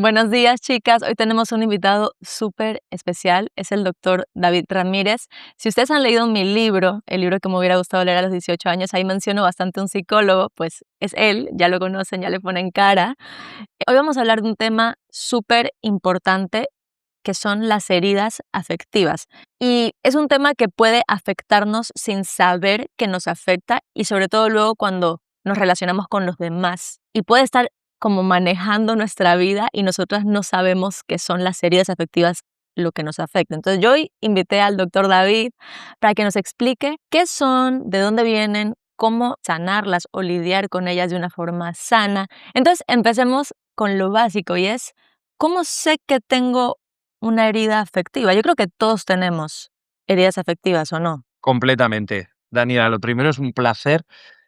Buenos días, chicas. Hoy tenemos un invitado súper especial. Es el doctor David Ramírez. Si ustedes han leído mi libro, el libro que me hubiera gustado leer a los 18 años, ahí menciono bastante un psicólogo, pues es él, ya lo conocen, ya le ponen cara. Hoy vamos a hablar de un tema súper importante que son las heridas afectivas. Y es un tema que puede afectarnos sin saber que nos afecta y sobre todo luego cuando nos relacionamos con los demás. Y puede estar como manejando nuestra vida y nosotras no sabemos qué son las heridas afectivas lo que nos afecta. Entonces yo hoy invité al doctor David para que nos explique qué son, de dónde vienen, cómo sanarlas o lidiar con ellas de una forma sana. Entonces empecemos con lo básico y es, ¿cómo sé que tengo una herida afectiva? Yo creo que todos tenemos heridas afectivas, ¿o no? Completamente. Daniela, lo primero es un placer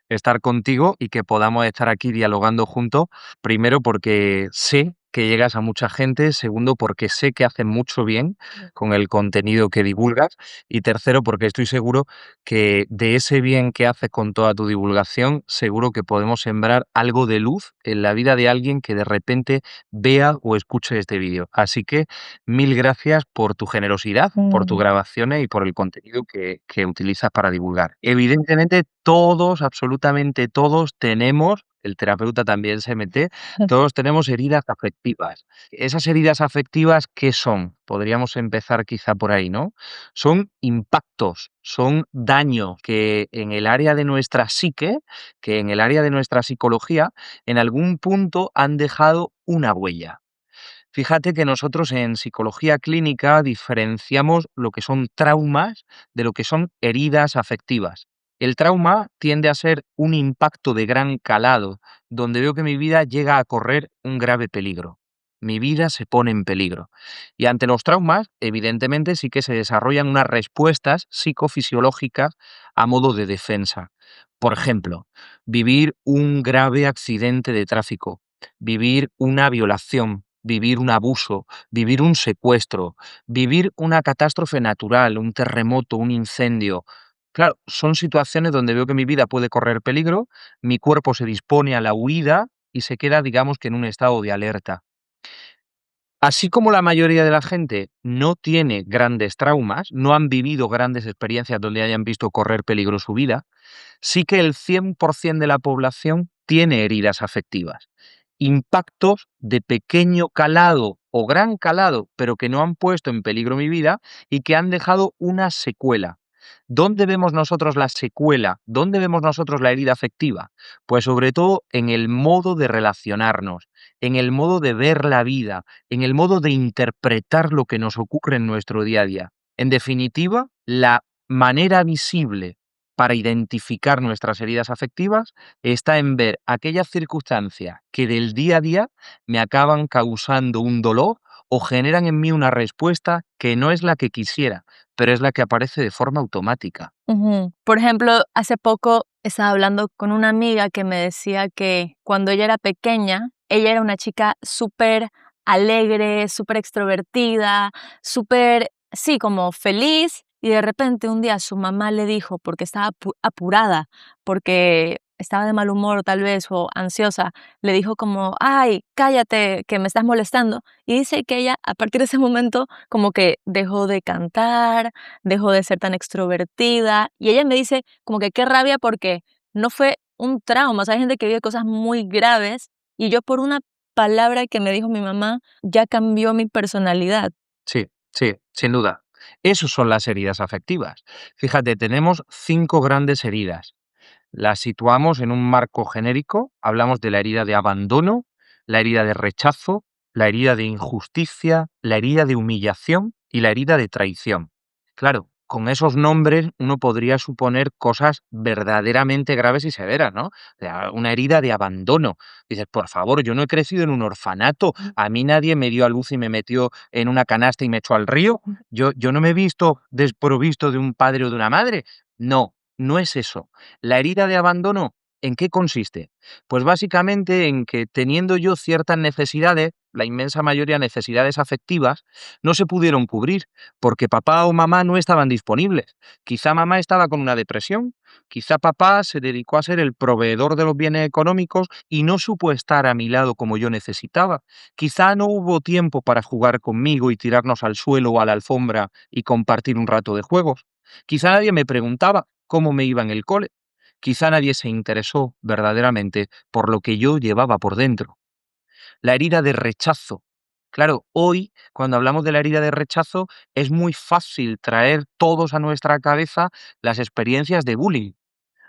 estar contigo y que podamos estar aquí dialogando juntos. Primero porque sé que llegas a mucha gente, segundo porque sé que haces mucho bien con el contenido que divulgas y tercero porque estoy seguro que de ese bien que haces con toda tu divulgación, seguro que podemos sembrar algo de luz en la vida de alguien que de repente vea o escuche este vídeo. Así que mil gracias por tu generosidad, por tus grabaciones y por el contenido que utilizas para divulgar. Evidentemente, todos, absolutamente todos, tenemos, el terapeuta también se mete, todos tenemos heridas afectivas. Esas heridas afectivas, ¿qué son? Podríamos empezar quizá por ahí, ¿no? Son impactos, son daños que en el área de nuestra psique, que en el área de nuestra psicología, en algún punto han dejado una huella. Fíjate que nosotros en psicología clínica diferenciamos lo que son traumas de lo que son heridas afectivas. El trauma tiende a ser un impacto de gran calado, donde veo que mi vida llega a correr un grave peligro. Mi vida se pone en peligro. Y ante los traumas, evidentemente, sí que se desarrollan unas respuestas psicofisiológicas a modo de defensa. Por ejemplo, vivir un grave accidente de tráfico, vivir una violación, vivir un abuso, vivir un secuestro, vivir una catástrofe natural, un terremoto, un incendio. Claro, son situaciones donde veo que mi vida puede correr peligro, mi cuerpo se dispone a la huida y se queda, digamos que en un estado de alerta. Así como la mayoría de la gente no tiene grandes traumas, no han vivido grandes experiencias donde hayan visto correr peligro su vida, sí que el 100% de la población tiene heridas afectivas, impactos de pequeño calado o gran calado, pero que no han puesto en peligro mi vida y que han dejado una secuela. ¿Dónde vemos nosotros la secuela? ¿Dónde vemos nosotros la herida afectiva? Pues sobre todo en el modo de relacionarnos, en el modo de ver la vida, en el modo de interpretar lo que nos ocurre en nuestro día a día. En definitiva, la manera visible para identificar nuestras heridas afectivas está en ver aquellas circunstancias que del día a día me acaban causando un dolor o generan en mí una respuesta que no es la que quisiera, pero es la que aparece de forma automática. Ujú. Por ejemplo, hace poco estaba hablando con una amiga que me decía que cuando ella era pequeña, ella era una chica súper alegre, súper extrovertida, súper, sí, como feliz, y de repente un día su mamá le dijo, porque estaba apurada, porque estaba de mal humor tal vez o ansiosa, le dijo como, ay, cállate, que me estás molestando. Y dice que ella a partir de ese momento como que dejó de cantar, dejó de ser tan extrovertida. Y ella me dice como que qué rabia porque no fue un trauma. O sea, hay gente que vive cosas muy graves y yo por una palabra que me dijo mi mamá ya cambió mi personalidad. Sí, sí, sin duda. Esas son las heridas afectivas. Fíjate, tenemos 5 grandes heridas. Las situamos en un marco genérico, hablamos de la herida de abandono, la herida de rechazo, la herida de injusticia, la herida de humillación y la herida de traición. Claro, con esos nombres uno podría suponer cosas verdaderamente graves y severas, ¿no? O sea, una herida de abandono. Dices, por favor, yo no he crecido en un orfanato, a mí nadie me dio a luz y me metió en una canasta y me echó al río, yo no me he visto desprovisto de un padre o de una madre. No, no es eso. La herida de abandono, ¿en qué consiste? Pues básicamente en que teniendo yo ciertas necesidades, la inmensa mayoría, necesidades afectivas, no se pudieron cubrir porque papá o mamá no estaban disponibles. Quizá mamá estaba con una depresión, quizá papá se dedicó a ser el proveedor de los bienes económicos y no supo estar a mi lado como yo necesitaba. Quizá no hubo tiempo para jugar conmigo y tirarnos al suelo o a la alfombra y compartir un rato de juegos. Quizá nadie me preguntaba cómo me iba en el cole. Quizá nadie se interesó verdaderamente por lo que yo llevaba por dentro. La herida de rechazo. Claro, hoy, cuando hablamos de la herida de rechazo, es muy fácil traer todos a nuestra cabeza las experiencias de bullying.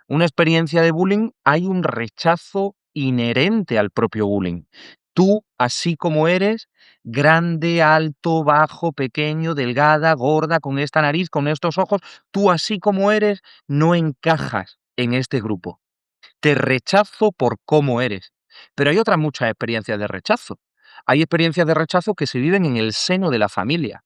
Una experiencia de bullying, hay un rechazo inherente al propio bullying. Tú, así como eres, grande, alto, bajo, pequeño, delgada, gorda, con esta nariz, con estos ojos, tú así como eres, no encajas en este grupo. Te rechazo por cómo eres. Pero hay otras muchas experiencias de rechazo. Hay experiencias de rechazo que se viven en el seno de la familia.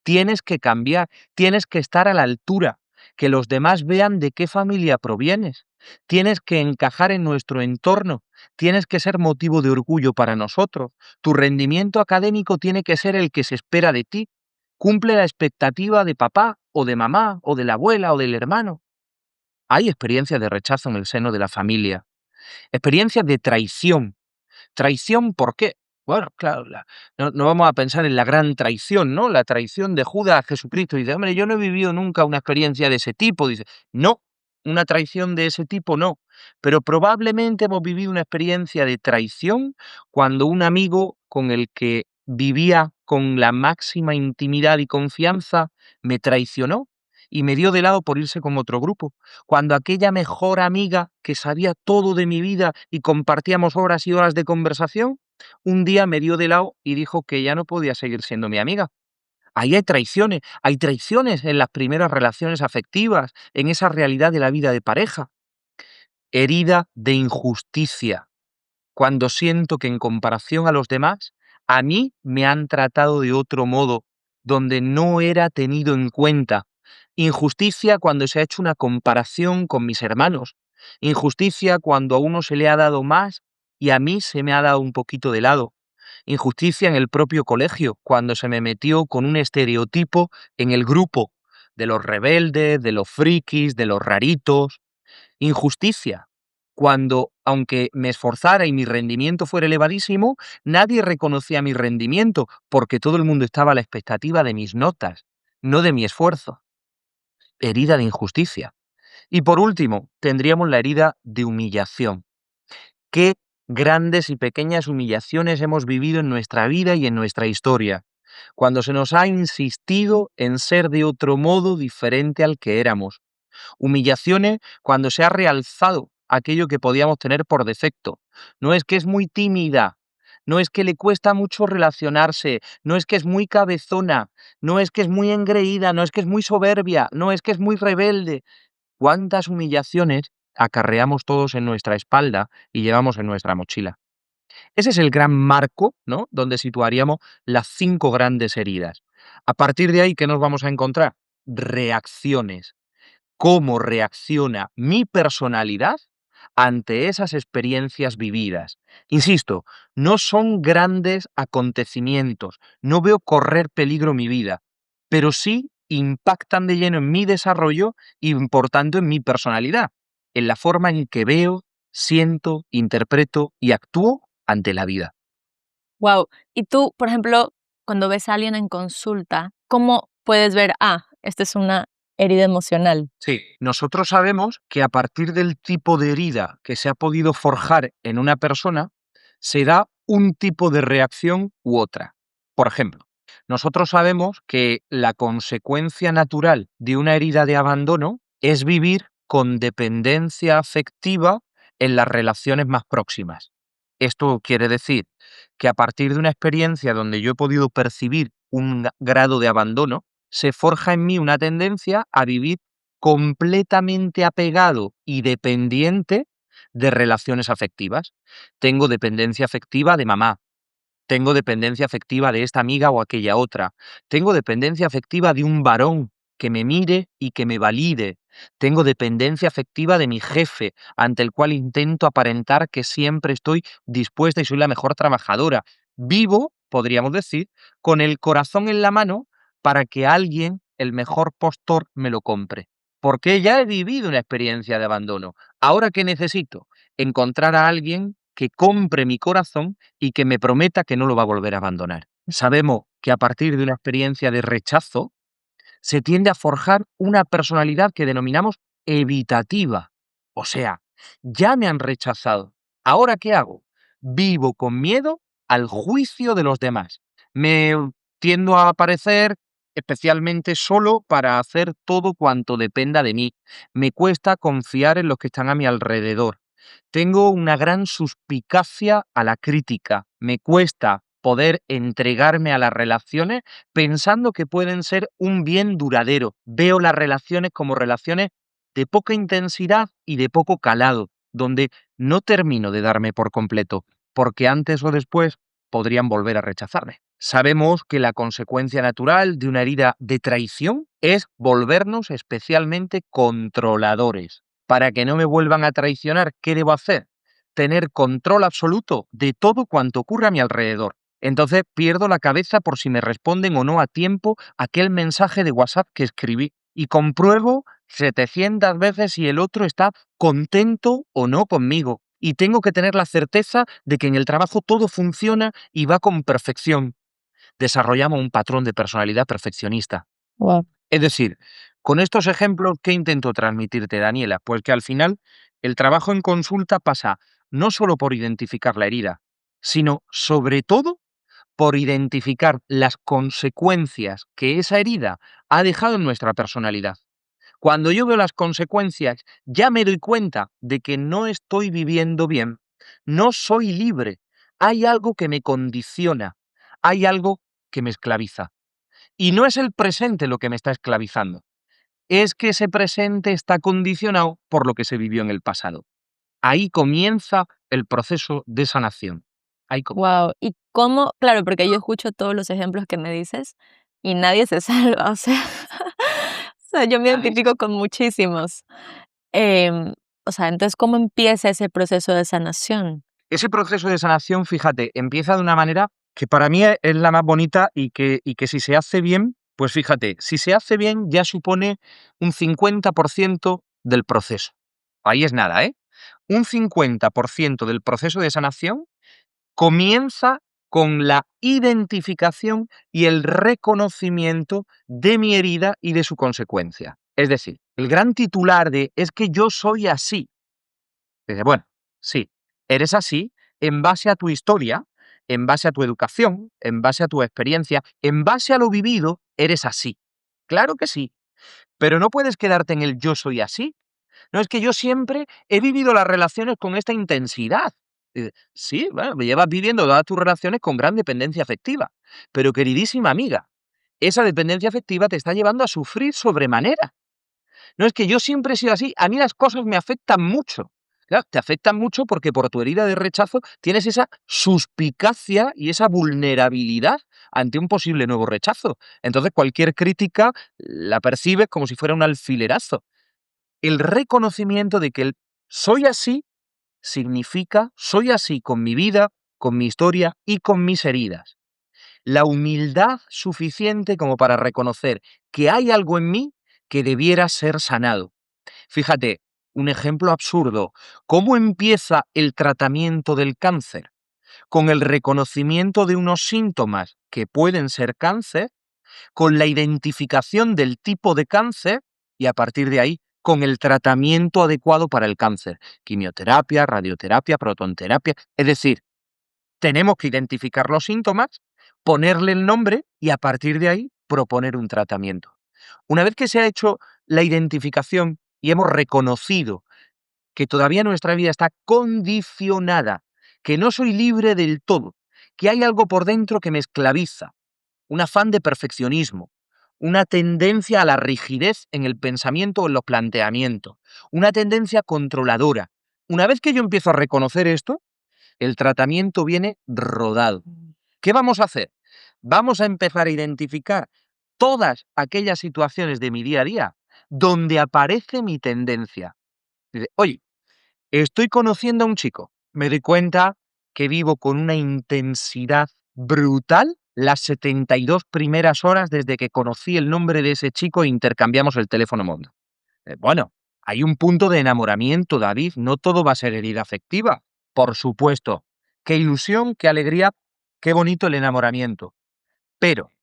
Tienes que cambiar, tienes que estar a la altura, que los demás vean de qué familia provienes. Tienes que encajar en nuestro entorno, tienes que ser motivo de orgullo para nosotros. Tu rendimiento académico tiene que ser el que se espera de ti. Cumple la expectativa de papá o de mamá o de la abuela o del hermano. Hay experiencias de rechazo en el seno de la familia, experiencias de traición. ¿Traición por qué? Bueno, claro, no vamos a pensar en la gran traición, ¿no? La traición de Judas a Jesucristo. Dice, hombre, yo no he vivido nunca una experiencia de ese tipo. Dice, no, una traición de ese tipo no. Pero probablemente hemos vivido una experiencia de traición cuando un amigo con el que vivía con la máxima intimidad y confianza me traicionó y me dio de lado por irse con otro grupo. Cuando aquella mejor amiga que sabía todo de mi vida y compartíamos horas y horas de conversación, un día me dio de lado y dijo que ya no podía seguir siendo mi amiga. Ahí hay traiciones en las primeras relaciones afectivas, en esa realidad de la vida de pareja. Herida de injusticia, cuando siento que en comparación a los demás, a mí me han tratado de otro modo, donde no era tenido en cuenta. Injusticia cuando se ha hecho una comparación con mis hermanos. Injusticia cuando a uno se le ha dado más y a mí se me ha dado un poquito de lado. Injusticia en el propio colegio, cuando se me metió con un estereotipo en el grupo de los rebeldes, de los frikis, de los raritos. Injusticia, cuando, aunque me esforzara y mi rendimiento fuera elevadísimo, nadie reconocía mi rendimiento, porque todo el mundo estaba a la expectativa de mis notas, no de mi esfuerzo. Herida de injusticia. Y por último, tendríamos la herida de humillación. Qué grandes y pequeñas humillaciones hemos vivido en nuestra vida y en nuestra historia, cuando se nos ha insistido en ser de otro modo diferente al que éramos. Humillaciones cuando se ha realzado aquello que podíamos tener por defecto. No es que es muy tímida, no es que le cuesta mucho relacionarse, no es que es muy cabezona, no es que es muy engreída, no es que es muy soberbia, no es que es muy rebelde. ¿Cuántas humillaciones acarreamos todos en nuestra espalda y llevamos en nuestra mochila? Ese es el gran marco, ¿no?, donde situaríamos las 5 grandes heridas. A partir de ahí, ¿qué nos vamos a encontrar? Reacciones. Cómo reacciona mi personalidad ante esas experiencias vividas. Insisto, no son grandes acontecimientos, no veo correr peligro mi vida, pero sí impactan de lleno en mi desarrollo y, por tanto, en mi personalidad, en la forma en que veo, siento, interpreto y actúo ante la vida. Wow. Y tú, por ejemplo, cuando ves a alguien en consulta, ¿cómo puedes ver, esta es una herida emocional? Sí, nosotros sabemos que a partir del tipo de herida que se ha podido forjar en una persona, se da un tipo de reacción u otra. Por ejemplo, nosotros sabemos que la consecuencia natural de una herida de abandono es vivir con dependencia afectiva en las relaciones más próximas. Esto quiere decir que a partir de una experiencia donde yo he podido percibir un grado de abandono, se forja en mí una tendencia a vivir completamente apegado y dependiente de relaciones afectivas. Tengo dependencia afectiva de mamá, tengo dependencia afectiva de esta amiga o aquella otra, tengo dependencia afectiva de un varón que me mire y que me valide, tengo dependencia afectiva de mi jefe, ante el cual intento aparentar que siempre estoy dispuesta y soy la mejor trabajadora. Vivo podríamos decir, con el corazón en la mano para que alguien, el mejor postor, me lo compre. Porque ya he vivido una experiencia de abandono. Ahora, ¿qué necesito? Encontrar a alguien que compre mi corazón y que me prometa que no lo va a volver a abandonar. Sabemos que a partir de una experiencia de rechazo se tiende a forjar una personalidad que denominamos evitativa. O sea, ya me han rechazado. ¿Ahora qué hago? Vivo con miedo al juicio de los demás. Me tiendo a aparecer especialmente solo para hacer todo cuanto dependa de mí. Me cuesta confiar en los que están a mi alrededor. Tengo una gran suspicacia a la crítica. Me cuesta poder entregarme a las relaciones pensando que pueden ser un bien duradero. Veo las relaciones como relaciones de poca intensidad y de poco calado, donde no termino de darme por completo, porque antes o después podrían volver a rechazarme. Sabemos que la consecuencia natural de una herida de traición es volvernos especialmente controladores. Para que no me vuelvan a traicionar, ¿qué debo hacer? Tener control absoluto de todo cuanto ocurre a mi alrededor. Entonces pierdo la cabeza por si me responden o no a tiempo aquel mensaje de WhatsApp que escribí y compruebo 700 veces si el otro está contento o no conmigo. Y tengo que tener la certeza de que en el trabajo todo funciona y va con perfección. Desarrollamos un patrón de personalidad perfeccionista. Wow. Es decir, con estos ejemplos, ¿qué intento transmitirte, Daniela? Pues que al final el trabajo en consulta pasa no solo por identificar la herida, sino sobre todo por identificar las consecuencias que esa herida ha dejado en nuestra personalidad. Cuando yo veo las consecuencias, ya me doy cuenta de que no estoy viviendo bien, no soy libre, hay algo que me condiciona, hay algo que me esclaviza. Y no es el presente lo que me está esclavizando, es que ese presente está condicionado por lo que se vivió en el pasado. Ahí comienza el proceso de sanación. Ahí comienza. Wow. ¿Y cómo? Claro, porque yo escucho todos los ejemplos que me dices y nadie se salva, o sea, o sea, yo me identifico con muchísimos. Em, o sea, entonces, ¿cómo empieza ese proceso de sanación? Ese proceso de sanación, fíjate, empieza de una manera que para mí es la más bonita y que si se hace bien, pues fíjate, si se hace bien ya supone un 50% del proceso. Ahí es nada, ¿eh? Un 50% del proceso de sanación comienza con la identificación y el reconocimiento de mi herida y de su consecuencia. Es decir, el gran titular de es que yo soy así. Dice, bueno, sí, eres así en base a tu historia, en base a tu educación, en base a tu experiencia, en base a lo vivido, eres así. Claro que sí, pero no puedes quedarte en el yo soy así. No, es que yo siempre he vivido las relaciones con esta intensidad. Sí, bueno, llevas viviendo todas tus relaciones con gran dependencia afectiva. Pero queridísima amiga, esa dependencia afectiva te está llevando a sufrir sobremanera. No, es que yo siempre he sido así, a mí las cosas me afectan mucho. Claro, te afectan mucho porque por tu herida de rechazo tienes esa suspicacia y esa vulnerabilidad ante un posible nuevo rechazo. Entonces cualquier crítica la percibes como si fuera un alfilerazo. El reconocimiento de que el soy así significa soy así con mi vida, con mi historia y con mis heridas. La humildad suficiente como para reconocer que hay algo en mí que debiera ser sanado. Fíjate, un ejemplo absurdo. ¿Cómo empieza el tratamiento del cáncer? Con el reconocimiento de unos síntomas que pueden ser cáncer, con la identificación del tipo de cáncer y a partir de ahí con el tratamiento adecuado para el cáncer. Quimioterapia, radioterapia, protonterapia. Es decir, tenemos que identificar los síntomas, ponerle el nombre y a partir de ahí proponer un tratamiento. Una vez que se ha hecho la identificación y hemos reconocido que todavía nuestra vida está condicionada, que no soy libre del todo, que hay algo por dentro que me esclaviza, un afán de perfeccionismo, una tendencia a la rigidez en el pensamiento o en los planteamientos, una tendencia controladora. Una vez que yo empiezo a reconocer esto, el tratamiento viene rodado. ¿Qué vamos a hacer? Vamos a empezar a identificar todas aquellas situaciones de mi día a día donde aparece mi tendencia. Dice, oye, estoy conociendo a un chico, me doy cuenta que vivo con una intensidad brutal las 72 primeras horas desde que conocí el nombre de ese chico e intercambiamos el teléfono móvil. Bueno, hay un punto de enamoramiento, David, no todo va a ser herida afectiva. Por supuesto, qué ilusión, qué alegría, qué bonito el enamoramiento. Pero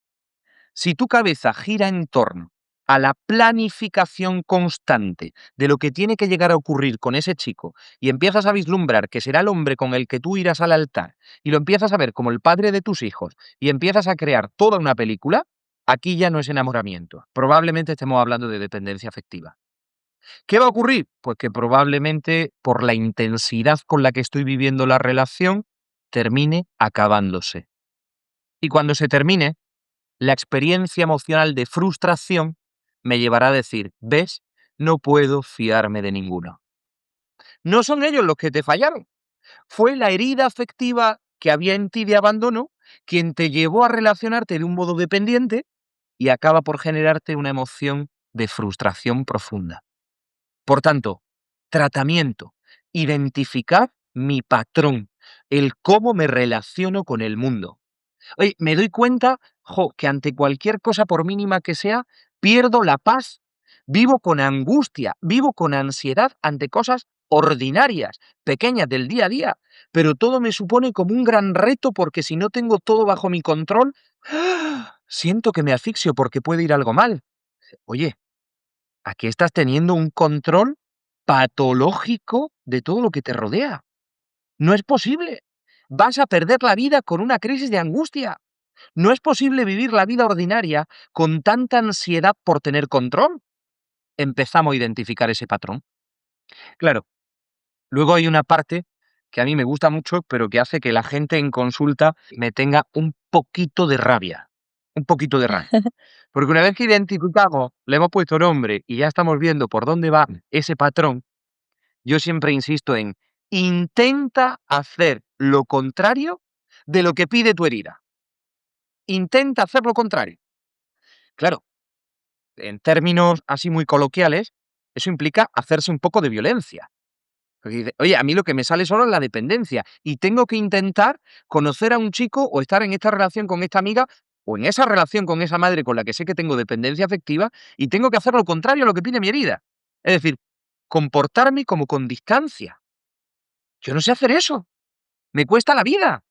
si tu cabeza gira en torno a la planificación constante de lo que tiene que llegar a ocurrir con ese chico y empiezas a vislumbrar que será el hombre con el que tú irás al altar y lo empiezas a ver como el padre de tus hijos y empiezas a crear toda una película, aquí ya no es enamoramiento. Probablemente estemos hablando de dependencia afectiva. ¿Qué va a ocurrir? Pues que probablemente por la intensidad con la que estoy viviendo la relación termine acabándose. Y cuando se termine, la experiencia emocional de frustración me llevará a decir, ¿ves? No puedo fiarme de ninguno. No son ellos los que te fallaron. Fue la herida afectiva que había en ti de abandono quien te llevó a relacionarte de un modo dependiente y acaba por generarte una emoción de frustración profunda. Por tanto, tratamiento, identificar mi patrón, el cómo me relaciono con el mundo. Oye, me doy cuenta, que ante cualquier cosa, por mínima que sea, pierdo la paz. Vivo con angustia, vivo con ansiedad ante cosas ordinarias, pequeñas del día a día, pero todo me supone como un gran reto porque si no tengo todo bajo mi control, siento que me asfixio porque puede ir algo mal. Oye, aquí estás teniendo un control patológico de todo lo que te rodea. No es posible. Vas a perder la vida con una crisis de angustia. No es posible vivir la vida ordinaria con tanta ansiedad por tener control. Empezamos a identificar ese patrón. Claro, luego hay una parte que a mí me gusta mucho, pero que hace que la gente en consulta me tenga un poquito de rabia. Un poquito de rabia. Porque una vez que identificamos, le hemos puesto nombre y ya estamos viendo por dónde va ese patrón, yo siempre insisto en intenta hacer lo contrario de lo que pide tu herida. Intenta hacer lo contrario. Claro, en términos así muy coloquiales, eso implica hacerse un poco de violencia. Porque dice, oye, a mí lo que me sale solo es la dependencia y tengo que intentar conocer a un chico o estar en esta relación con esta amiga o en esa relación con esa madre con la que sé que tengo dependencia afectiva y tengo que hacer lo contrario a lo que pide mi herida. Es decir, comportarme como con distancia. Yo no sé hacer eso. Me cuesta la vida.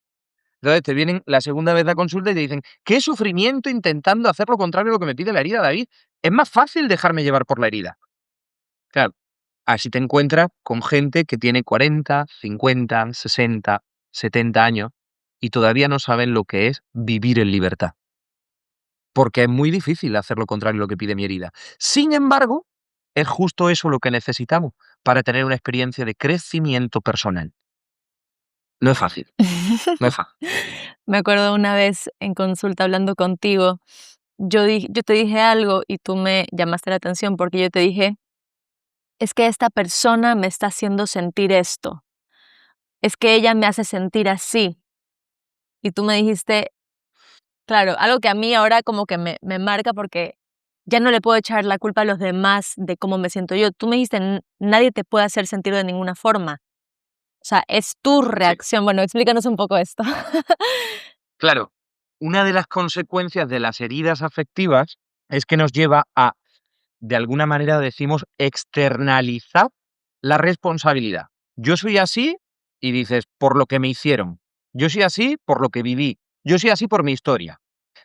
Entonces te vienen la segunda vez a consulta y te dicen, qué sufrimiento intentando hacer lo contrario a lo que me pide la herida, David. Es más fácil dejarme llevar por la herida. Claro, así te encuentras con gente que tiene 40, 50, 60, 70 años y todavía no saben lo que es vivir en libertad. Porque es muy difícil hacer lo contrario a lo que pide mi herida. Sin embargo, es justo eso lo que necesitamos para tener una experiencia de crecimiento personal. No es fácil, no es fácil. Me acuerdo una vez en consulta hablando contigo, yo te dije algo y tú me llamaste la atención porque yo te dije, es que esta persona me está haciendo sentir esto, es que ella me hace sentir así. Y tú me dijiste, claro, algo que a mí ahora como que me marca porque ya no le puedo echar la culpa a los demás de cómo me siento yo. Tú me dijiste, Nadie te puede hacer sentir de ninguna forma. O sea, es tu Sí. reacción". Bueno, explícanos un poco esto. Claro, una de las consecuencias de las heridas afectivas es que nos lleva a, de alguna manera decimos, externalizar la responsabilidad. Yo soy así y dices, por lo que me hicieron. Yo soy así por lo que viví. Yo soy así por mi historia.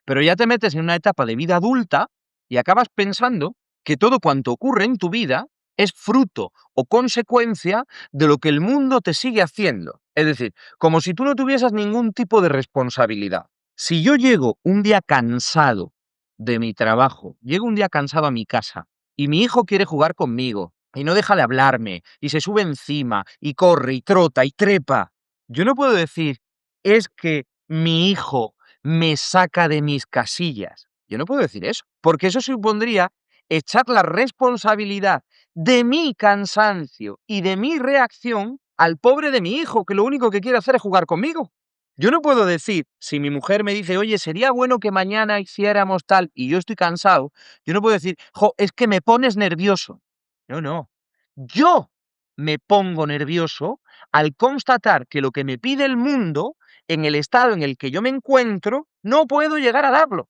Pero ya te metes en una etapa de vida adulta y acabas pensando que todo cuanto ocurre en tu vida es fruto o consecuencia de lo que el mundo te sigue haciendo. Es decir, como si tú no tuvieses ningún tipo de responsabilidad. Si yo llego un día cansado de mi trabajo, llego un día cansado a mi casa y mi hijo quiere jugar conmigo y no deja de hablarme y se sube encima y corre y trota y trepa, yo no puedo decir, es que mi hijo me saca de mis casillas. Yo no puedo decir eso, porque eso supondría echar la responsabilidad de mi cansancio y de mi reacción al pobre de mi hijo, que lo único que quiere hacer es jugar conmigo. Yo no puedo decir, si mi mujer me dice, oye, sería bueno que mañana hiciéramos tal y yo estoy cansado, yo no puedo decir, es que me pones nervioso. No, no. Yo me pongo nervioso al constatar que lo que me pide el mundo en el estado en el que yo me encuentro, no puedo llegar a darlo.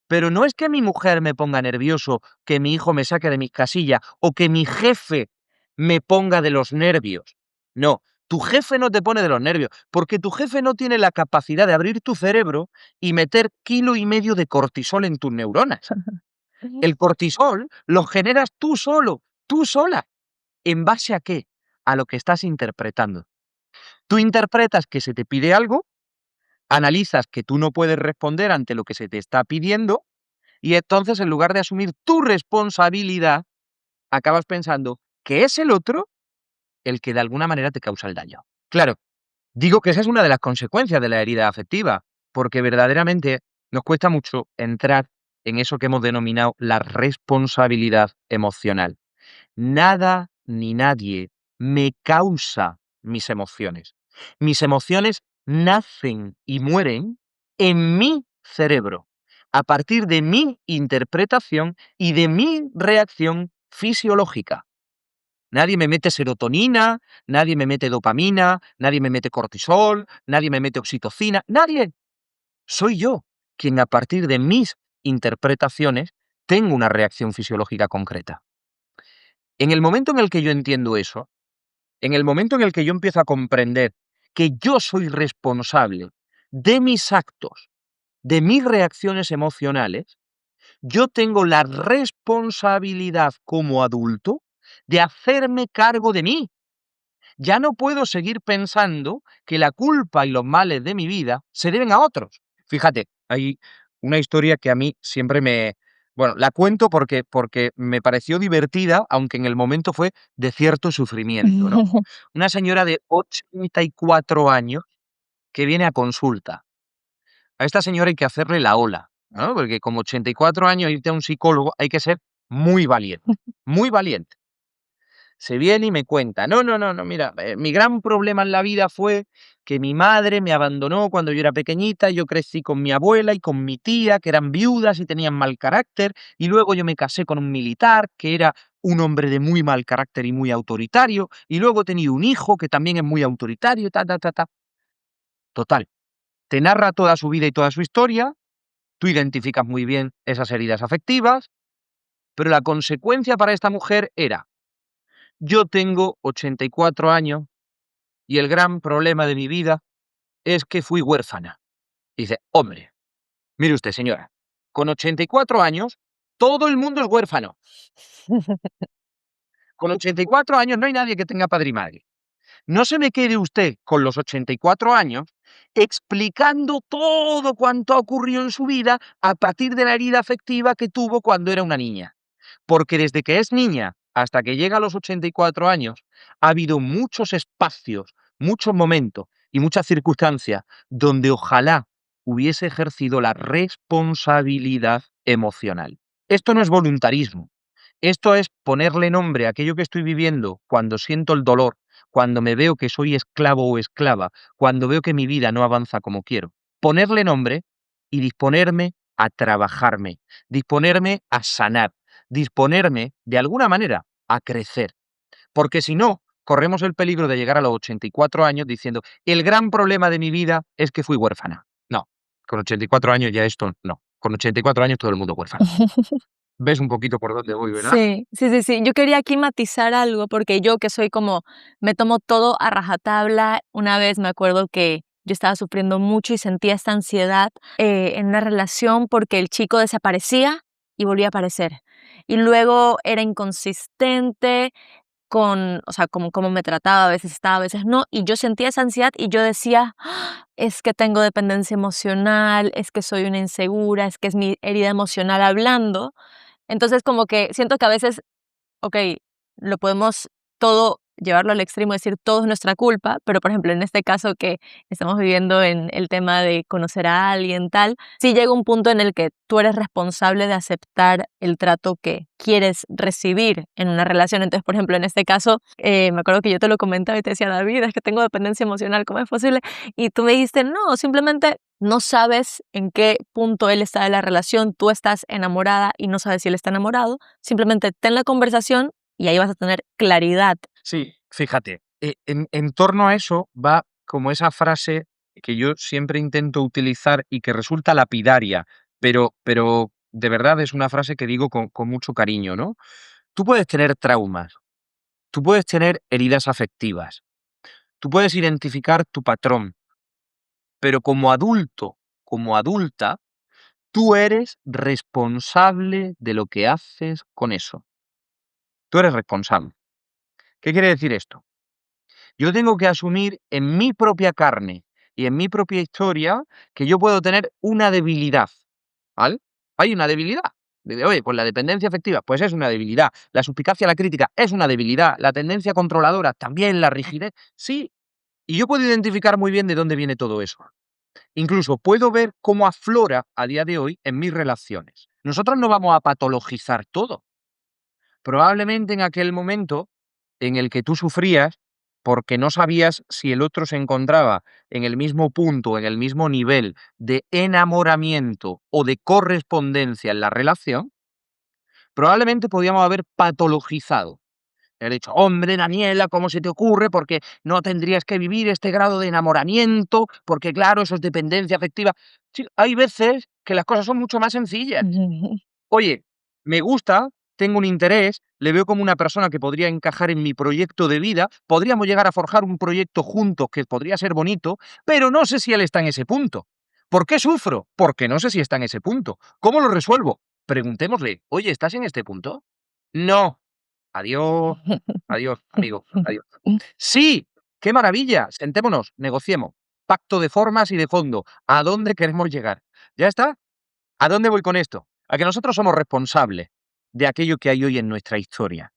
Pero no es que mi mujer me ponga nervioso, que mi hijo me saque de mis casillas o que mi jefe me ponga de los nervios. No, tu jefe no te pone de los nervios, porque tu jefe no tiene la capacidad de abrir tu cerebro y meter 1,5 kg de cortisol en tus neuronas. El cortisol lo generas tú solo, tú sola. ¿En base a qué? A lo que estás interpretando. Tú interpretas que se te pide algo, analizas que tú no puedes responder ante lo que se te está pidiendo y entonces en lugar de asumir tu responsabilidad, acabas pensando que es el otro el que de alguna manera te causa el daño. Claro, digo que esa es una de las consecuencias de la herida afectiva, porque verdaderamente nos cuesta mucho entrar en eso que hemos denominado la responsabilidad emocional. Nada ni nadie me causa mis emociones. Mis emociones nacen y mueren en mi cerebro, a partir de mi interpretación y de mi reacción fisiológica. Nadie me mete serotonina, nadie me mete dopamina, nadie me mete cortisol, nadie me mete oxitocina, nadie. Soy yo quien a partir de mis interpretaciones tengo una reacción fisiológica concreta. En el momento en el que yo entiendo eso, en el momento en el que yo empiezo a comprender que yo soy responsable de mis actos, de mis reacciones emocionales, yo tengo la responsabilidad como adulto de hacerme cargo de mí. Ya no puedo seguir pensando que la culpa y los males de mi vida se deben a otros. Fíjate, hay una historia que a mí siempre bueno, la cuento porque me pareció divertida, aunque en el momento fue de cierto sufrimiento, ¿no? Una señora de 84 años que viene a consulta. A esta señora hay que hacerle la ola, ¿no? Porque con 84 años irte a un psicólogo hay que ser muy valiente, muy valiente. Se viene y me cuenta, no, mira, mi gran problema en la vida fue que mi madre me abandonó cuando yo era pequeñita, yo crecí con mi abuela y con mi tía, que eran viudas y tenían mal carácter, y luego yo me casé con un militar, que era un hombre de muy mal carácter y muy autoritario, y luego he tenido un hijo que también es muy autoritario, ta, ta, ta, ta. Total, te narra toda su vida y toda su historia, tú identificas muy bien esas heridas afectivas, pero la consecuencia para esta mujer era: yo tengo 84 años y el gran problema de mi vida es que fui huérfana. Dice, hombre, mire usted, señora, con 84 años todo el mundo es huérfano. Con 84 años no hay nadie que tenga padre y madre. No se me quede usted con los 84 años explicando todo cuanto ha ocurrido en su vida a partir de la herida afectiva que tuvo cuando era una niña. Porque desde que es niña hasta que llega a los 84 años, ha habido muchos espacios, muchos momentos y muchas circunstancias donde ojalá hubiese ejercido la responsabilidad emocional. Esto no es voluntarismo. Esto es ponerle nombre a aquello que estoy viviendo cuando siento el dolor, cuando me veo que soy esclavo o esclava, cuando veo que mi vida no avanza como quiero. Ponerle nombre y disponerme a trabajarme, disponerme a sanar, disponerme, de alguna manera, a crecer. Porque si no, corremos el peligro de llegar a los 84 años diciendo, el gran problema de mi vida es que fui huérfana. No, con 84 años ya esto no. Con 84 años todo el mundo es huérfano. ¿Ves un poquito por dónde voy, verdad? Sí, sí, sí, sí. Yo quería aquí matizar algo, porque yo que soy como, me tomo todo a rajatabla. Una vez me acuerdo que yo estaba sufriendo mucho y sentía esta ansiedad en una relación porque el chico desaparecía y volvía a aparecer. Y luego era inconsistente con, o sea, como cómo me trataba, a veces estaba, a veces no, y yo sentía esa ansiedad y yo decía: "Ah, es que tengo dependencia emocional, es que soy una insegura, es que es mi herida emocional hablando". Entonces, como que siento que a veces, okey, lo podemos todo llevarlo al extremo, decir todo es nuestra culpa, pero, por ejemplo, en este caso que estamos viviendo en el tema de conocer a alguien, tal, sí llega un punto en el que tú eres responsable de aceptar el trato que quieres recibir en una relación. Entonces, por ejemplo, en este caso, me acuerdo que yo te lo comentaba y te decía: "David, es que tengo dependencia emocional, ¿cómo es posible?". Y tú me dijiste: "No, simplemente no sabes en qué punto él está de la relación, tú estás enamorada y no sabes si él está enamorado, simplemente ten la conversación y ahí vas a tener claridad". Sí, fíjate, en torno a eso va como esa frase que yo siempre intento utilizar y que resulta lapidaria, pero de verdad es una frase que digo con mucho cariño, ¿no? Tú puedes tener traumas, tú puedes tener heridas afectivas, tú puedes identificar tu patrón, pero como adulto, como adulta, tú eres responsable de lo que haces con eso. Tú eres responsable. ¿Qué quiere decir esto? Yo tengo que asumir en mi propia carne y en mi propia historia que yo puedo tener una debilidad, ¿vale? Hay una debilidad. Oye, pues la dependencia afectiva, pues es una debilidad. La suspicacia a la crítica es una debilidad. La tendencia controladora, también la rigidez, sí. Y yo puedo identificar muy bien de dónde viene todo eso. Incluso puedo ver cómo aflora a día de hoy en mis relaciones. Nosotros no vamos a patologizar todo. Probablemente en aquel momento en el que tú sufrías porque no sabías si el otro se encontraba en el mismo punto, en el mismo nivel de enamoramiento o de correspondencia en la relación, probablemente podíamos haber patologizado. He dicho, hombre, Daniela, ¿cómo se te ocurre? Porque no tendrías que vivir este grado de enamoramiento, porque claro, eso es dependencia afectiva. Sí, hay veces que las cosas son mucho más sencillas. Oye, me gusta, tengo un interés, le veo como una persona que podría encajar en mi proyecto de vida, podríamos llegar a forjar un proyecto juntos que podría ser bonito, pero no sé si él está en ese punto. ¿Por qué sufro? Porque no sé si está en ese punto. ¿Cómo lo resuelvo? Preguntémosle, oye, ¿estás en este punto? No. Adiós, adiós, amigo, adiós. Sí, qué maravilla, sentémonos, negociemos. Pacto de formas y de fondo. ¿A dónde queremos llegar? ¿Ya está? ¿A dónde voy con esto? A que nosotros somos responsables de aquello que hay hoy en nuestra historia.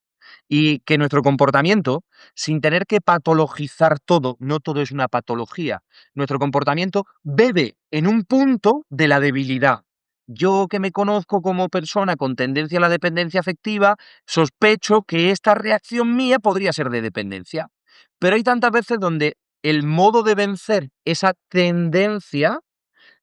Y que nuestro comportamiento, sin tener que patologizar todo, no todo es una patología, nuestro comportamiento bebe en un punto de la debilidad. Yo que me conozco como persona con tendencia a la dependencia afectiva, sospecho que esta reacción mía podría ser de dependencia. Pero hay tantas veces donde el modo de vencer esa tendencia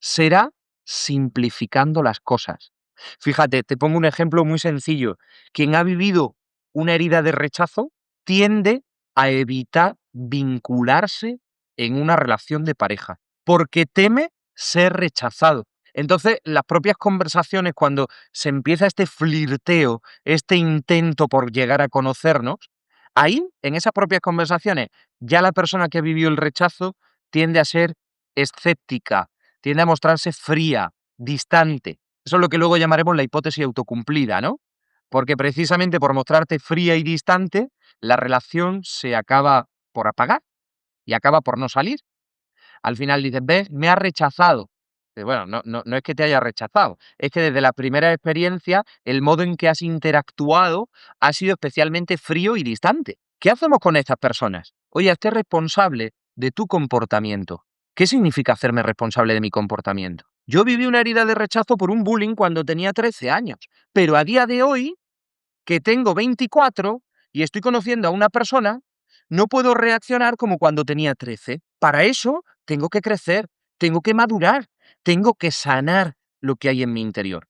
será simplificando las cosas. Fíjate, te pongo un ejemplo muy sencillo. Quien ha vivido una herida de rechazo tiende a evitar vincularse en una relación de pareja, porque teme ser rechazado. Entonces, las propias conversaciones, cuando se empieza este flirteo, este intento por llegar a conocernos, ahí, en esas propias conversaciones, ya la persona que ha vivido el rechazo tiende a ser escéptica, tiende a mostrarse fría, distante. Eso es lo que luego llamaremos la hipótesis autocumplida, ¿no? Porque precisamente por mostrarte fría y distante, la relación se acaba por apagar y acaba por no salir. Al final dices, ves, me ha rechazado. Bueno, no es que te haya rechazado, es que desde la primera experiencia el modo en que has interactuado ha sido especialmente frío y distante. ¿Qué hacemos con estas personas? Oye, hazte responsable de tu comportamiento. ¿Qué significa hacerme responsable de mi comportamiento? Yo viví una herida de rechazo por un bullying cuando tenía 13 años, pero a día de hoy que tengo 24 y estoy conociendo a una persona, no puedo reaccionar como cuando tenía 13. Para eso tengo que crecer, tengo que madurar, tengo que sanar lo que hay en mi interior.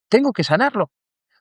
Tengo que sanarlo,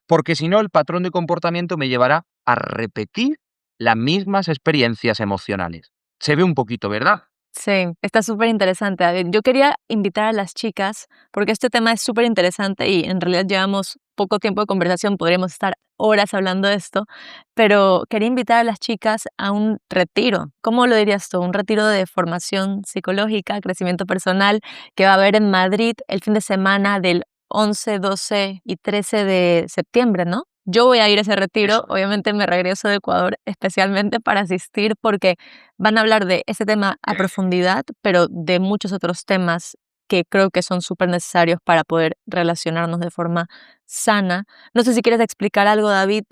porque si no el patrón de comportamiento me llevará a repetir las mismas experiencias emocionales. Se ve un poquito, ¿verdad? Sí, está súper interesante. A ver, yo quería invitar a las chicas, porque este tema es súper interesante y en realidad llevamos poco tiempo de conversación, podríamos estar horas hablando de esto, pero quería invitar a las chicas a un retiro. ¿Cómo lo dirías tú? Un retiro de formación psicológica, crecimiento personal, que va a haber en Madrid el fin de semana del 11, 12 y 13 de septiembre, ¿no? Yo voy a ir a ese retiro, Eso. obviamente me regreso de Ecuador especialmente para asistir porque van a hablar de ese tema a profundidad, pero de muchos otros temas que creo que son súper necesarios para poder relacionarnos de forma sana. No sé si quieres explicar algo, David,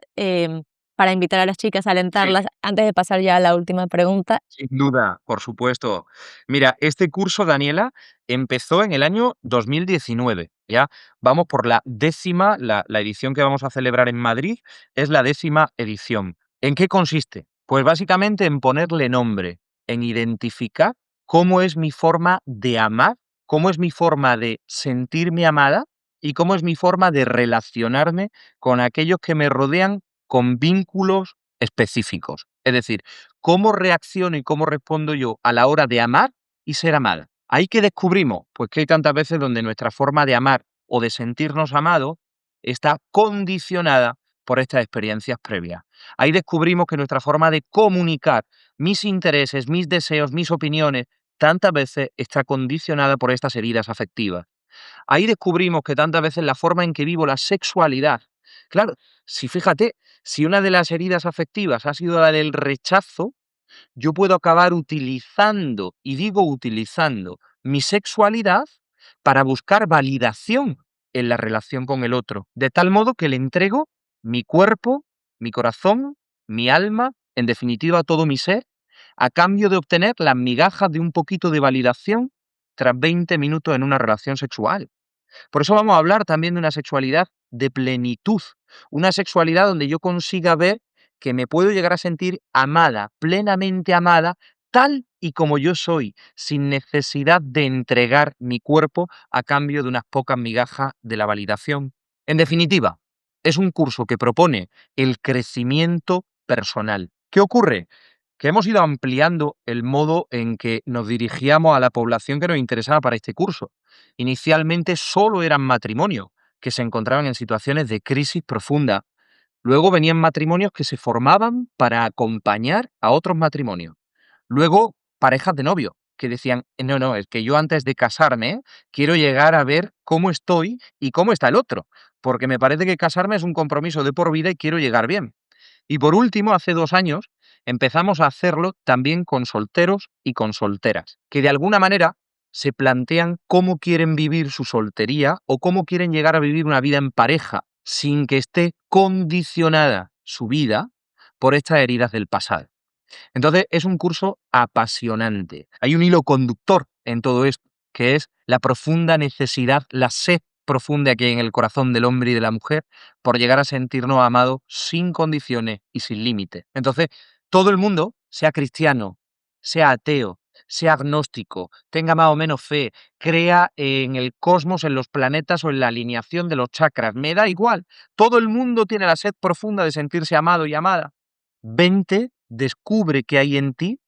para invitar a las chicas, Sí. alentarlas, antes de pasar ya a la última pregunta. Sin duda, por supuesto. Mira, este curso, Daniela, empezó en el año 2019, ¿ya? Vamos por la décima, la edición que vamos a celebrar en Madrid es la 10ª edición. ¿En qué consiste? Pues básicamente en ponerle nombre, en identificar cómo es mi forma de amar, cómo es mi forma de sentirme amada y cómo es mi forma de relacionarme con aquellos que me rodean con vínculos específicos. Es decir, cómo reacciono y cómo respondo yo a la hora de amar y ser amada. ¿Ahí qué descubrimos? Pues que hay tantas veces donde nuestra forma de amar o de sentirnos amados está condicionada por estas experiencias previas. Ahí descubrimos que nuestra forma de comunicar mis intereses, mis deseos, mis opiniones, tantas veces está condicionada por estas heridas afectivas. Ahí descubrimos que tantas veces la forma en que vivo la sexualidad, claro, si fíjate, si una de las heridas afectivas ha sido la del rechazo, yo puedo acabar utilizando, y digo utilizando, mi sexualidad para buscar validación en la relación con el otro, de tal modo que le entrego mi cuerpo, mi corazón, mi alma, en definitiva todo mi ser, a cambio de obtener las migajas de un poquito de validación tras 20 minutos en una relación sexual. Por eso vamos a hablar también de una sexualidad de plenitud, una sexualidad donde yo consiga ver que me puedo llegar a sentir amada, plenamente amada, tal y como yo soy, sin necesidad de entregar mi cuerpo a cambio de unas pocas migajas de la validación. En definitiva, es un curso que propone el crecimiento personal. ¿Qué ocurre? Que hemos ido ampliando el modo en que nos dirigíamos a la población que nos interesaba para este curso. Inicialmente solo eran matrimonios que se encontraban en situaciones de crisis profunda. Luego venían matrimonios que se formaban para acompañar a otros matrimonios. Luego parejas de novios que decían, no, no, es que yo antes de casarme quiero llegar a ver cómo estoy y cómo está el otro, porque me parece que casarme es un compromiso de por vida y quiero llegar bien. Y por último, hace 2 años, empezamos a hacerlo también con solteros y con solteras, que de alguna manera se plantean cómo quieren vivir su soltería o cómo quieren llegar a vivir una vida en pareja sin que esté condicionada su vida por estas heridas del pasado. Entonces, es un curso apasionante. Hay un hilo conductor en todo esto, que es la profunda necesidad, la sed profunda que hay en el corazón del hombre y de la mujer por llegar a sentirnos amados sin condiciones y sin límites. Entonces, todo el mundo, sea cristiano, sea ateo, sea agnóstico, tenga más o menos fe, crea en el cosmos, en los planetas o en la alineación de los chakras, me da igual. Todo el mundo tiene la sed profunda de sentirse amado y amada. Vente, descubre qué hay en ti,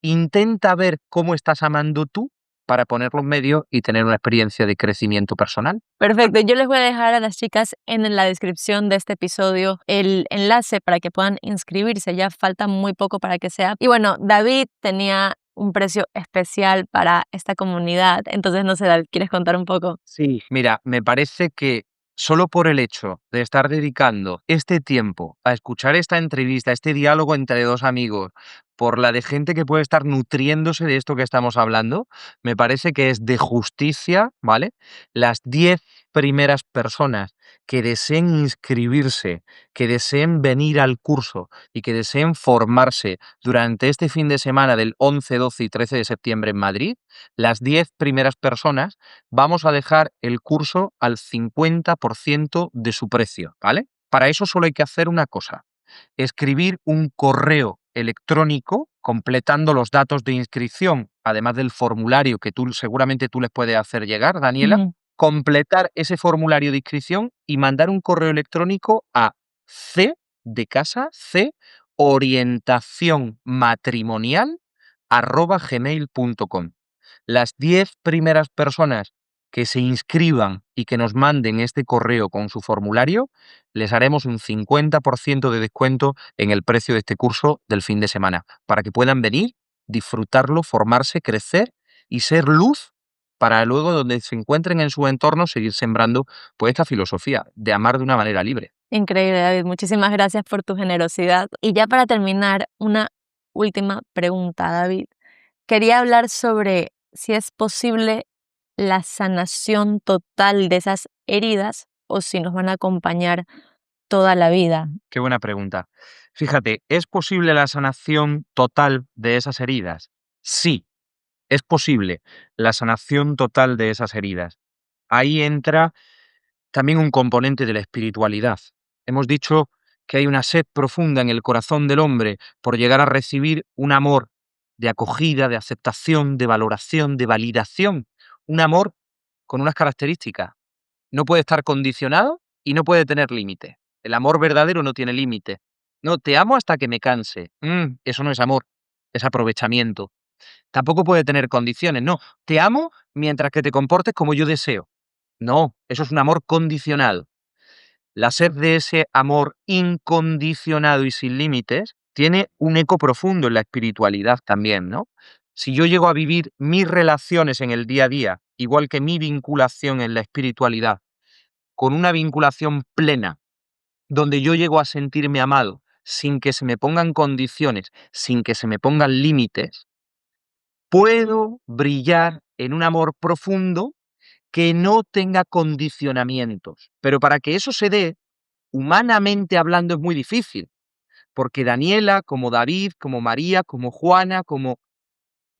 intenta ver cómo estás amando tú para poner los medios y tener una experiencia de crecimiento personal. Perfecto, yo les voy a dejar a las chicas en la descripción de este episodio el enlace para que puedan inscribirse, ya falta muy poco para que sea. Y bueno, David tenía un precio especial para esta comunidad, entonces no sé, David, ¿quieres contar un poco? Sí. Mira, me parece que solo por el hecho de estar dedicando este tiempo a escuchar esta entrevista, este diálogo entre dos amigos, por la de gente que puede estar nutriéndose de esto que estamos hablando, me parece que es de justicia, ¿vale? Las 10 primeras personas que deseen inscribirse, que deseen venir al curso y que deseen formarse durante este fin de semana del 11, 12 y 13 de septiembre en Madrid, las 10 primeras personas vamos a dejar el curso al 50% de su precio, ¿vale? Para eso solo hay que hacer una cosa, escribir un correo electrónico completando los datos de inscripción, además del formulario que seguramente tú les puedes hacer llegar, Daniela, Ujú. completar ese formulario de inscripción y mandar un correo electrónico a c de casa, c orientación matrimonial @gmail.com. Las 10 primeras personas que se inscriban y que nos manden este correo con su formulario, les haremos un 50% de descuento en el precio de este curso del fin de semana, para que puedan venir, disfrutarlo, formarse, crecer y ser luz para luego donde se encuentren en su entorno seguir sembrando pues esta filosofía de amar de una manera libre. Increíble, David, muchísimas gracias por tu generosidad. Y ya para terminar, una última pregunta, David. Quería hablar sobre si es posible la sanación total de esas heridas o si nos van a acompañar toda la vida. Qué buena pregunta. Fíjate, ¿es posible la sanación total de esas heridas? Sí, es posible la sanación total de esas heridas. Ahí entra también un componente de la espiritualidad. Hemos dicho que hay una sed profunda en el corazón del hombre por llegar a recibir un amor de acogida, de aceptación, de valoración, de validación. Un amor con unas características. No puede estar condicionado y no puede tener límite. El amor verdadero no tiene límite. No, te amo hasta que me canse. Eso no es amor, es aprovechamiento. Tampoco puede tener condiciones, no. Te amo mientras que te comportes como yo deseo. No, eso es un amor condicionado. La sed de ese amor incondicionado y sin límites tiene un eco profundo en la espiritualidad también, ¿no? Si yo llego a vivir mis relaciones en el día a día, igual que mi vinculación en la espiritualidad, con una vinculación plena, donde yo llego a sentirme amado, sin que se me pongan condiciones, sin que se me pongan límites, puedo brillar en un amor profundo que no tenga condicionamientos. Pero para que eso se dé, humanamente hablando, es muy difícil, porque Daniela, como David, como María, como Juana, como...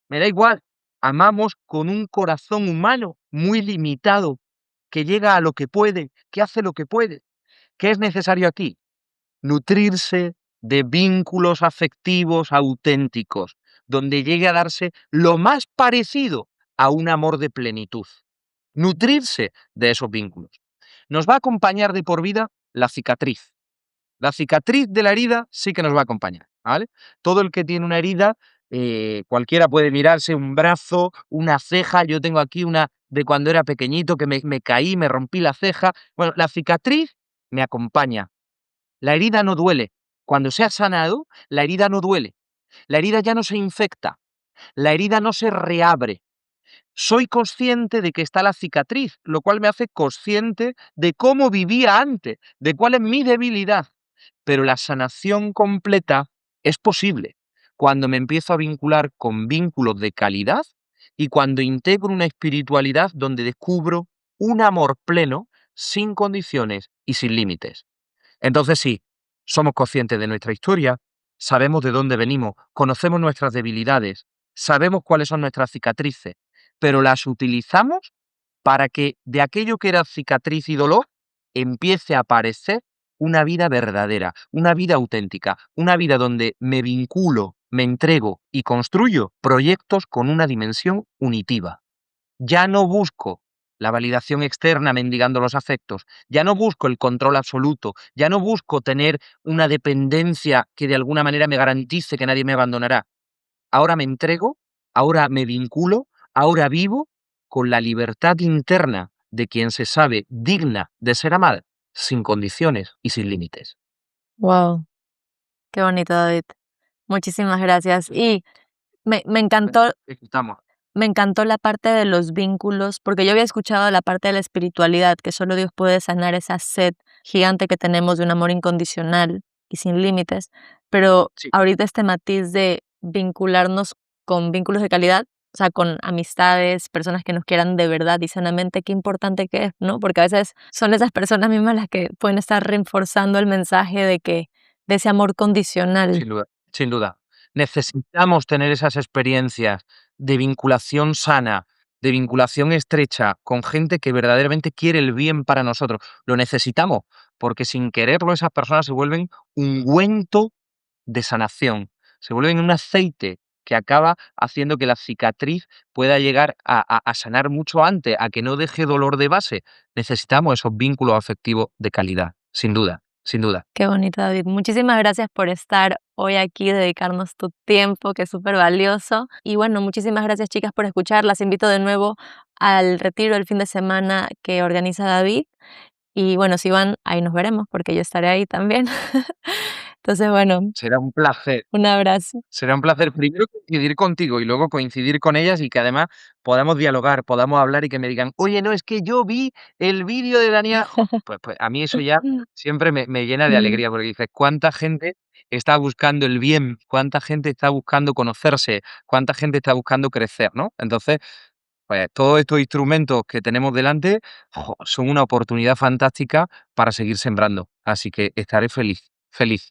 Me da igual, amamos con un corazón humano muy limitado, que llega a lo que puede, que hace lo que puede. ¿Qué es necesario aquí? Nutrirse de vínculos afectivos auténticos, donde llegue a darse lo más parecido a un amor de plenitud. Nutrirse de esos vínculos. Nos va a acompañar de por vida la cicatriz. La cicatriz de la herida sí que nos va a acompañar, ¿vale? Todo el que tiene una herida, cualquiera puede mirarse un brazo, una ceja. Yo tengo aquí una de cuando era pequeñito que me caí, me rompí la ceja. Bueno, la cicatriz me acompaña. La herida no duele. Cuando se ha sanado, la herida no duele. La herida ya no se infecta. La herida no se reabre. Soy consciente de que está la cicatriz, lo cual me hace consciente de cómo vivía antes, de cuál es mi debilidad. Pero la sanación completa es posible cuando me empiezo a vincular con vínculos de calidad y cuando integro una espiritualidad donde descubro un amor pleno, sin condiciones y sin límites. Entonces sí, somos conscientes de nuestra historia, sabemos de dónde venimos, conocemos nuestras debilidades, sabemos cuáles son nuestras cicatrices, pero las utilizamos para que de aquello que era cicatriz y dolor empiece a aparecer una vida verdadera, una vida auténtica, una vida donde me vinculo, me entrego y construyo proyectos con una dimensión unitiva. Ya no busco la validación externa mendigando los afectos, ya no busco el control absoluto, ya no busco tener una dependencia que de alguna manera me garantice que nadie me abandonará. Ahora me entrego, ahora me vinculo, ahora vivo con la libertad interna de quien se sabe digna de ser amada, sin condiciones y sin límites. Wow, qué bonito, David. Muchísimas gracias. Y me encantó Estamos. Me encantó la parte de los vínculos, porque yo había escuchado la parte de la espiritualidad, que solo Dios puede sanar esa sed gigante que tenemos de un amor incondicional y sin límites, pero Sí. ahorita este matiz de vincularnos con vínculos de calidad, o sea, con amistades, personas que nos quieran de verdad y sanamente, qué importante que es, ¿no? Porque a veces son esas personas mismas las que pueden estar reforzando el mensaje de ese amor condicional. Sin duda, sin duda. Necesitamos tener esas experiencias de vinculación sana, de vinculación estrecha con gente que verdaderamente quiere el bien para nosotros. Lo necesitamos, porque sin quererlo esas personas se vuelven ungüento de sanación, se vuelven un aceite que acaba haciendo que la cicatriz pueda llegar a sanar mucho antes, a que no deje dolor de base. Necesitamos esos vínculos afectivos de calidad, sin duda, sin duda. Qué bonito, David. Muchísimas gracias por estar hoy aquí, dedicarnos tu tiempo, que es súper valioso. Y bueno, muchísimas gracias, chicas, por escuchar. Las invito de nuevo al retiro del fin de semana que organiza David. Y bueno, si van, ahí nos veremos, porque yo estaré ahí también. Entonces, bueno, Será un placer. un abrazo. Será un placer primero coincidir contigo y luego coincidir con ellas y que además podamos dialogar, podamos hablar y que me digan, oye, no, es que yo vi el vídeo de Daniela. Pues a mí eso ya siempre me llena de Mm. alegría porque dices, ¿cuánta gente está buscando el bien? ¿Cuánta gente está buscando conocerse? ¿Cuánta gente está buscando crecer? ¿No? Entonces, pues todos estos instrumentos que tenemos delante son una oportunidad fantástica para seguir sembrando. Así que estaré feliz, feliz.